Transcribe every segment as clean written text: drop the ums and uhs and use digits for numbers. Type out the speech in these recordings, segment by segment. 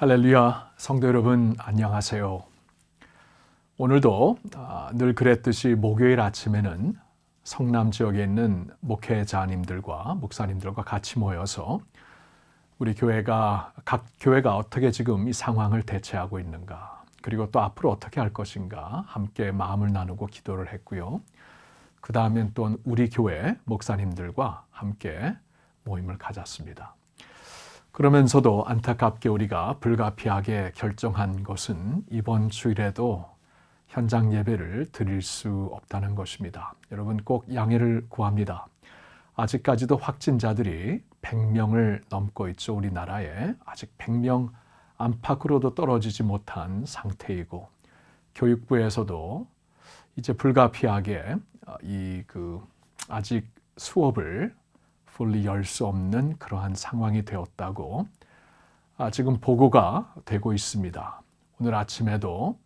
할렐루야, 성도 여러분 안녕하세요. 오늘도 늘 그랬듯이 목요일 아침에는 성남 지역에 있는 목회자님들과 목사님들과 같이 모여서 우리 각 교회가 어떻게 지금 이 상황을 대처하고 있는가, 그리고 또 앞으로 어떻게 할 것인가 함께 마음을 나누고 기도를 했고요. 그 다음엔 또 우리 교회 목사님들과 함께 모임을 가졌습니다. 그러면서도 안타깝게 우리가 불가피하게 결정한 것은 이번 주일에도 현장 예배를 드릴 수 없다는 것입니다. 여러분 꼭 양해를 구합니다. 아직까지도 확진자들이 100명을 넘고 있죠. 우리나라에 아직 100명 안팎으로도 떨어지지 못한 상태이고, 교육부에서도 이제 불가피하게 아직 수업을 fully 열 수 없는 그러한 상황이 되었다고 지금 보고가 되고 있습니다. 오늘 아침에도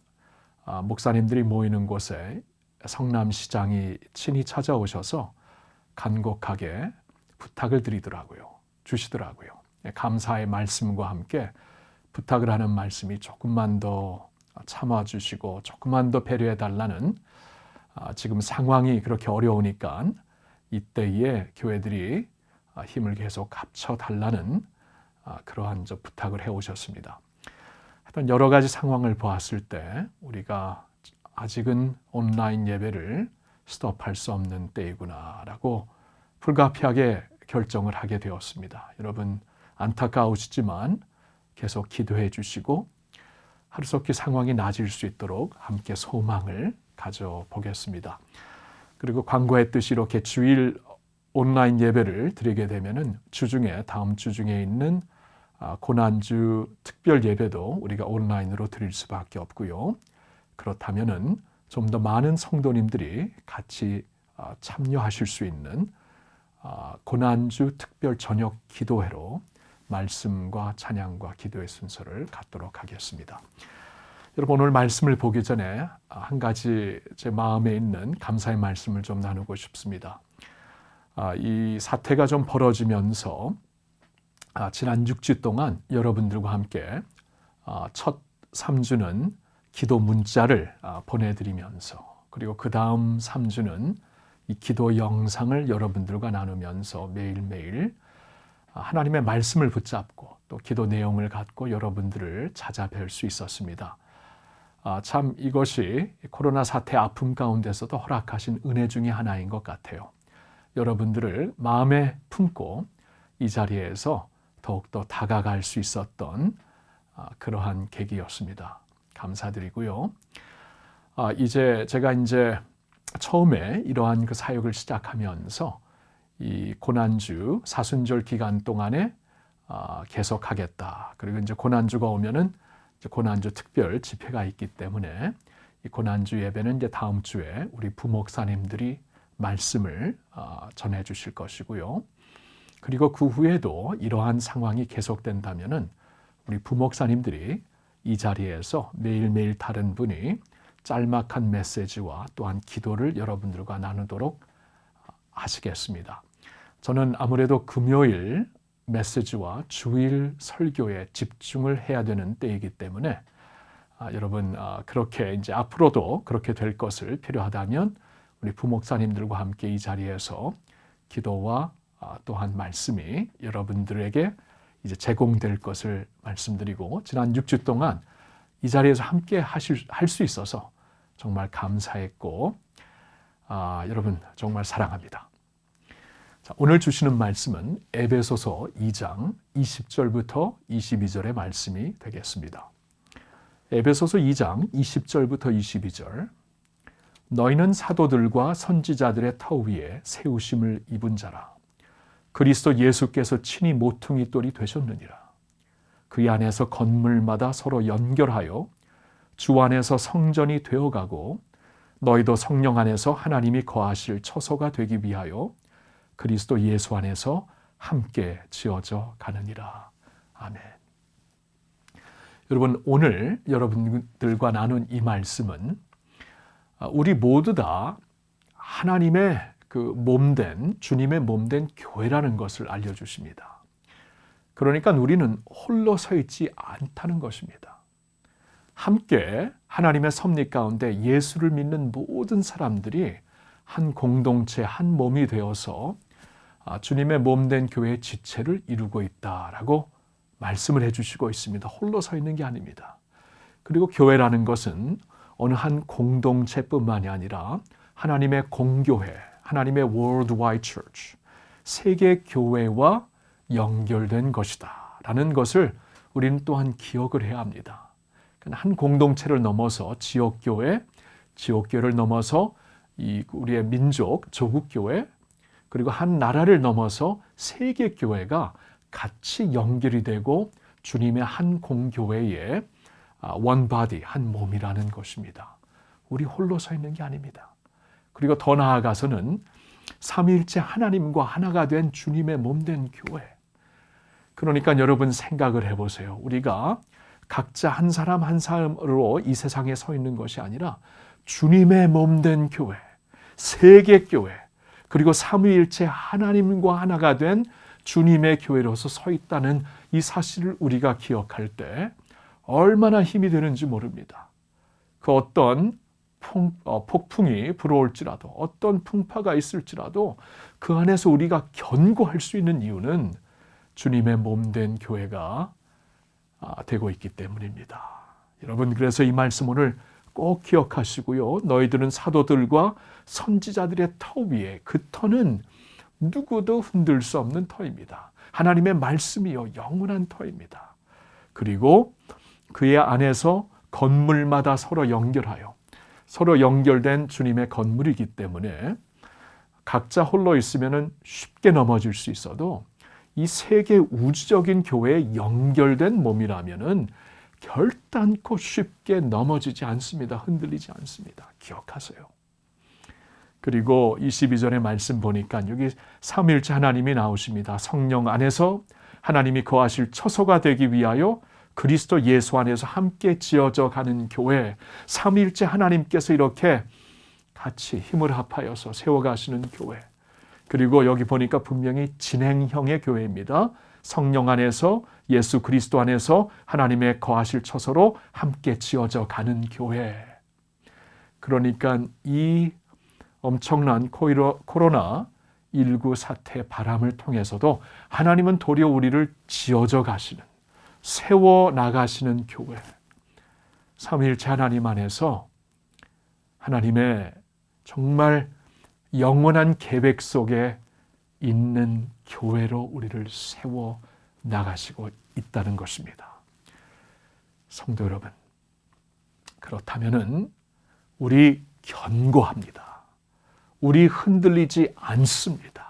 목사님들이 모이는 곳에 성남시장이 친히 찾아오셔서 간곡하게 부탁을 주시더라고요. 감사의 말씀과 함께 부탁을 하는 말씀이 조금만 더 참아주시고 조금만 더 배려해달라는, 지금 상황이 그렇게 어려우니까 이때에 교회들이 힘을 계속 합쳐달라는 그러한 부탁을 해오셨습니다. 하여튼 여러 가지 상황을 보았을 때 우리가 아직은 온라인 예배를 스톱할 수 없는 때이구나라고 불가피하게 결정을 하게 되었습니다. 여러분 안타까우시지만 계속 기도해 주시고 하루속히 상황이 나아질 수 있도록 함께 소망을 가져보겠습니다. 그리고 광고했듯이 이렇게 주일 온라인 예배를 드리게 되면은 다음 주 중에 있는 고난주 특별 예배도 우리가 온라인으로 드릴 수밖에 없고요. 그렇다면은 좀 더 많은 성도님들이 같이 참여하실 수 있는 고난주 특별 저녁 기도회로 말씀과 찬양과 기도의 순서를 갖도록 하겠습니다. 여러분 오늘 말씀을 보기 전에 한 가지 제 마음에 있는 감사의 말씀을 좀 나누고 싶습니다. 이 사태가 좀 벌어지면서 지난 6주 동안 여러분들과 함께 첫 3주는 기도 문자를 보내드리면서, 그리고 그 다음 3주는 이 기도 영상을 여러분들과 나누면서 매일매일 하나님의 말씀을 붙잡고 또 기도 내용을 갖고 여러분들을 찾아뵐 수 있었습니다. 참 이것이 코로나 사태 아픔 가운데서도 허락하신 은혜 중에 하나인 것 같아요. 여러분들을 마음에 품고 이 자리에서 더욱더 다가갈 수 있었던 그러한 계기였습니다. 감사드리고요. 제가 처음에 이러한 그 사역을 시작하면서 이 고난주 사순절 기간 동안에 계속하겠다. 그리고 이제 고난주가 오면은 고난주 특별 집회가 있기 때문에 이 고난주 예배는 이제 다음 주에 우리 부목사님들이 말씀을 전해 주실 것이고요. 그리고 그 후에도 이러한 상황이 계속된다면은 우리 부목사님들이 이 자리에서 매일매일 다른 분이 짤막한 메시지와 또한 기도를 여러분들과 나누도록 하시겠습니다. 저는 아무래도 금요일 메시지와 주일 설교에 집중을 해야 되는 때이기 때문에 여러분 그렇게 이제 앞으로도 그렇게 될 것을 필요하다면 우리 부목사님들과 함께 이 자리에서 기도와 또한 말씀이 여러분들에게 이제 제공될 것을 말씀드리고, 지난 6주 동안 이 자리에서 함께 할 수 있어서 정말 감사했고 여러분 정말 사랑합니다. 자, 오늘 주시는 말씀은 에베소서 2장 20절부터 22절의 말씀이 되겠습니다. 에베소서 2장 20절부터 22절. 너희는 사도들과 선지자들의 터 위에 세우심을 입은 자라. 그리스도 예수께서 친히 모퉁이 돌이 되셨느니라. 그 안에서 건물마다 서로 연결하여 주 안에서 성전이 되어가고, 너희도 성령 안에서 하나님이 거하실 처소가 되기 위하여 그리스도 예수 안에서 함께 지어져 가느니라. 아멘. 여러분 오늘 여러분들과 나눈 이 말씀은 우리 모두 다 하나님의 주님의 몸된 교회라는 것을 알려주십니다. 그러니까 우리는 홀로 서 있지 않다는 것입니다. 함께 하나님의 섭리 가운데 예수를 믿는 모든 사람들이 한 공동체, 한 몸이 되어서 주님의 몸된 교회의 지체를 이루고 있다라고 말씀을 해주시고 있습니다. 홀로 서 있는 게 아닙니다. 그리고 교회라는 것은 어느 한 공동체뿐만이 아니라 하나님의 공교회, 하나님의 Worldwide Church, 세계 교회와 연결된 것이다 라는 것을 우리는 또한 기억을 해야 합니다. 한 공동체를 넘어서 지역교회를 넘어서 우리의 민족, 조국교회, 그리고 한 나라를 넘어서 세계교회가 같이 연결이 되고 주님의 한 공교회의 one body, 한 몸이라는 것입니다. 우리 홀로 서 있는 게 아닙니다. 그리고 더 나아가서는 삼위일체 하나님과 하나가 된 주님의 몸된 교회. 그러니까 여러분 생각을 해보세요. 우리가 각자 한 사람 한 사람으로 이 세상에 서 있는 것이 아니라 주님의 몸된 교회, 세계교회, 그리고 삼위일체 하나님과 하나가 된 주님의 교회로서 서 있다는 이 사실을 우리가 기억할 때 얼마나 힘이 되는지 모릅니다. 그 어떤 폭풍이 불어올지라도, 어떤 풍파가 있을지라도 그 안에서 우리가 견고할 수 있는 이유는 주님의 몸된 교회가 되고 있기 때문입니다. 여러분, 그래서 이 말씀 오늘 꼭 기억하시고요. 너희들은 사도들과 선지자들의 터 위에, 그 터는 누구도 흔들 수 없는 터입니다. 하나님의 말씀이요, 영원한 터입니다. 그리고 그의 안에서 건물마다 서로 연결하여 서로 연결된 주님의 건물이기 때문에 각자 홀로 있으면 쉽게 넘어질 수 있어도 이 세계 우주적인 교회에 연결된 몸이라면 결단코 쉽게 넘어지지 않습니다. 흔들리지 않습니다. 기억하세요. 그리고 22절의 말씀 보니까 여기 삼위일체 하나님이 나오십니다. 성령 안에서 하나님이 거하실 처소가 되기 위하여 그리스도 예수 안에서 함께 지어져 가는 교회, 삼위일체 하나님께서 이렇게 같이 힘을 합하여서 세워가시는 교회. 그리고 여기 보니까 분명히 진행형의 교회입니다. 성령 안에서, 예수 그리스도 안에서 하나님의 거하실 처소로 함께 지어져 가는 교회. 그러니까 이 엄청난 코로나19 사태 바람을 통해서도 하나님은 도리어 우리를 지어져 가시는, 세워 나가시는 교회, 삼위일체 하나님 안에서 하나님의 정말 영원한 계획 속에 있는 교회로 우리를 세워 나가시고 있다는 것입니다. 성도 여러분, 그렇다면은 우리 견고합니다. 우리 흔들리지 않습니다.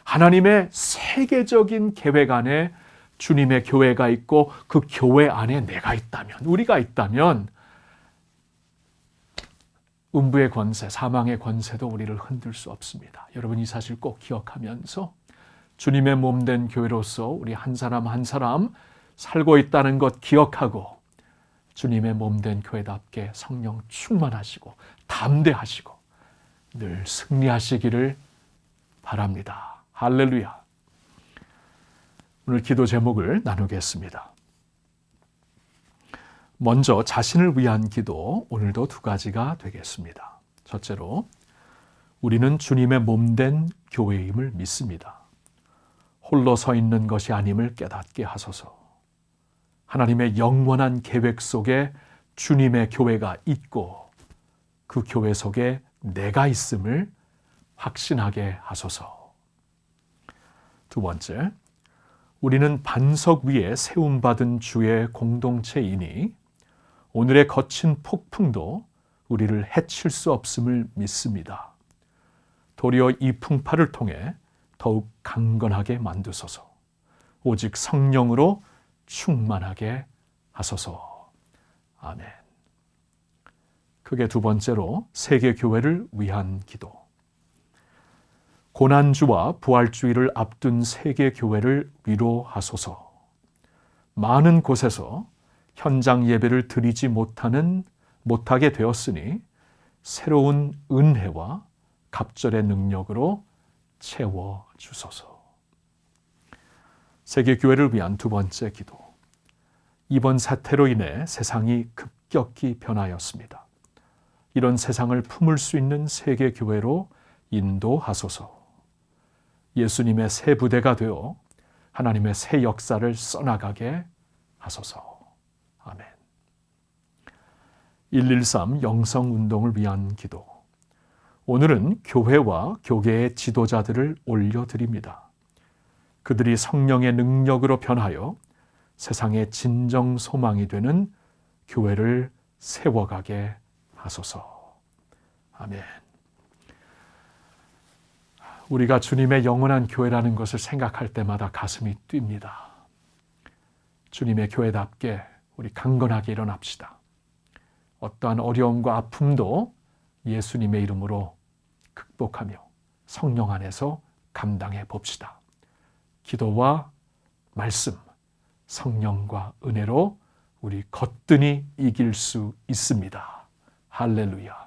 하나님의 세계적인 계획 안에 주님의 교회가 있고 그 교회 안에 내가 있다면, 우리가 있다면 음부의 권세, 사망의 권세도 우리를 흔들 수 없습니다. 여러분 이 사실 꼭 기억하면서 주님의 몸된 교회로서 우리 한 사람 한 사람 살고 있다는 것 기억하고 주님의 몸된 교회답게 성령 충만하시고 담대하시고 늘 승리하시기를 바랍니다. 할렐루야. 오늘 기도 제목을 나누겠습니다. 먼저 자신을 위한 기도, 오늘도 두 가지가 되겠습니다. 첫째로, 우리는 주님의 몸된 교회임을 믿습니다. 홀로 서 있는 것이 아님을 깨닫게 하소서. 하나님의 영원한 계획 속에 주님의 교회가 있고 그 교회 속에 내가 있음을 확신하게 하소서. 두 번째, 우리는 반석 위에 세움받은 주의 공동체이니 오늘의 거친 폭풍도 우리를 해칠 수 없음을 믿습니다. 도리어 이 풍파를 통해 더욱 강건하게 만드소서. 오직 성령으로 충만하게 하소서. 아멘. 크게 두 번째로 세계교회를 위한 기도. 고난주와 부활주의를 앞둔 세계교회를 위로하소서. 많은 곳에서 현장 예배를 드리지 못하게 되었으니 새로운 은혜와 갑절의 능력으로 채워주소서. 세계교회를 위한 두 번째 기도. 이번 사태로 인해 세상이 급격히 변하였습니다. 이런 세상을 품을 수 있는 세계교회로 인도하소서. 예수님의 새 부대가 되어 하나님의 새 역사를 써나가게 하소서. 아멘. 113 영성운동을 위한 기도. 오늘은 교회와 교계의 지도자들을 올려드립니다. 그들이 성령의 능력으로 변하여 세상의 진정 소망이 되는 교회를 세워가게 하소서. 아멘. 우리가 주님의 영원한 교회라는 것을 생각할 때마다 가슴이 뜁니다. 주님의 교회답게 우리 강건하게 일어납시다. 어떠한 어려움과 아픔도 예수님의 이름으로 극복하며 성령 안에서 감당해 봅시다. 기도와 말씀, 성령과 은혜로 우리 거뜬히 이길 수 있습니다. 할렐루야.